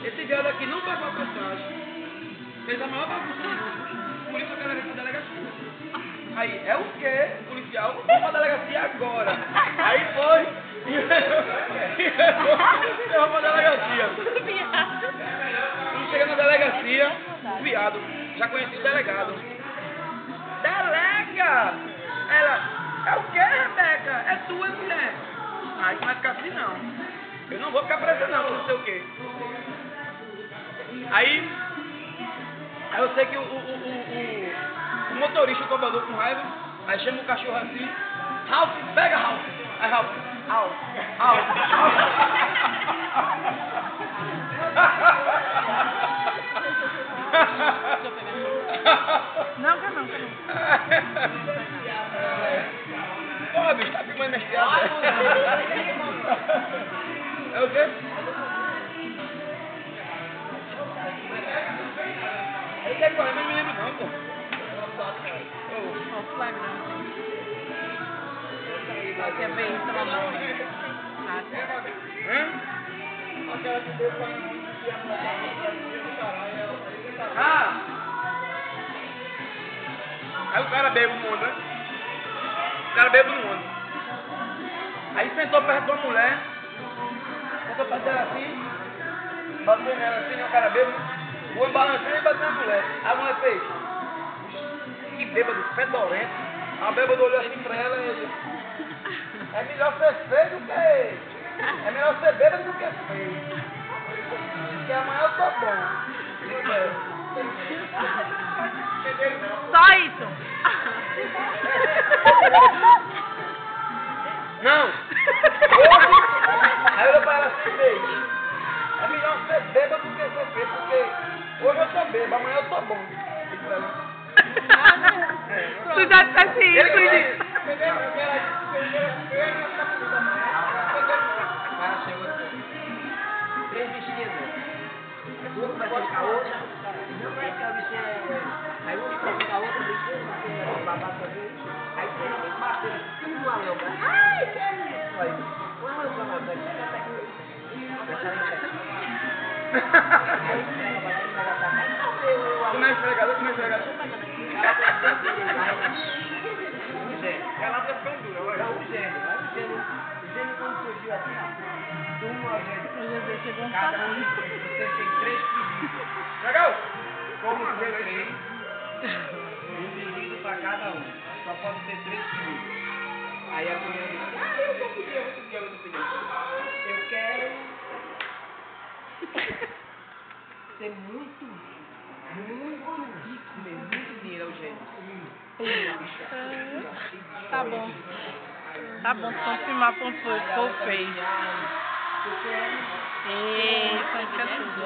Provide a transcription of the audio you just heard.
Esse viado aqui não pagou a passagem. Fez a maior bagunça de luz. Por isso eu quero ir pra delegacia. Aí, é o quê? O policial, vamos pra delegacia agora. Aí foi. Eu vou pra delegacia. Quando chega na delegacia, o viado, já conheci o delegado. Delega! Ela, é o quê, Rebeca? É tua mulher. Aí não vai ficar assim não. Eu não vou ficar presa não, não sei o quê. Aí eu sei que o motorista, o cobrador com raiva, aí chama o cachorro assim, Ralph, pega Ralph. Aí Ralph, Ralph. Não, quer não. Porra, bicho, tá filmando minhas piadas. É o quê? Ele quer correr, mas não me lembro não, pô. Quer ver isso, ela não. Aquela que deu pra Ah! Aí o cara bebe no ônibus, né? O cara bebe no ônibus. Aí sentou perto de uma mulher, sentou perto dela assim, bateu nela assim, o cara bebe, o ônibus balançando e bateu na mulher. Aí a mulher fez, que bêbado, fedorento. A bêbada olhou assim pra ela e ele, é melhor ser feio do que... É melhor ser bêbado do que feio. Porque amanhã eu tô bom. Só isso. Não! Aí eu para assim mesmo. É melhor ser bêbado do que ser feio, porque hoje eu tô bêbado, amanhã eu tô bom. Tu já disseste isso, Ele O cara chegou assim, 3 vestidos. Uma começou com a outra, não vai que a vestida. Aí um ficou com a outra vestida, uma babata dele. Aí eles bateram tudo uma lâmpada. Ai, que é isso? Aí, uma lâmpada aqui, essa aqui. Como é esfregado? Ela tá ficando dura, olha. Não, o gênio quando surgiu assim, ó. Uma vez. Cada um, você tem 3 pedidos. Legal? Como ter 3, um pedido para cada um. Só pode ter 3 pedidos. Aí a mulher diz, eu vou pedir outro pedido. Eu quero ser muito rico mesmo, muito dinheiro, gente. Tá bom. Tá bom, confirmar pra um pouco, feio. Eita, que é tudo.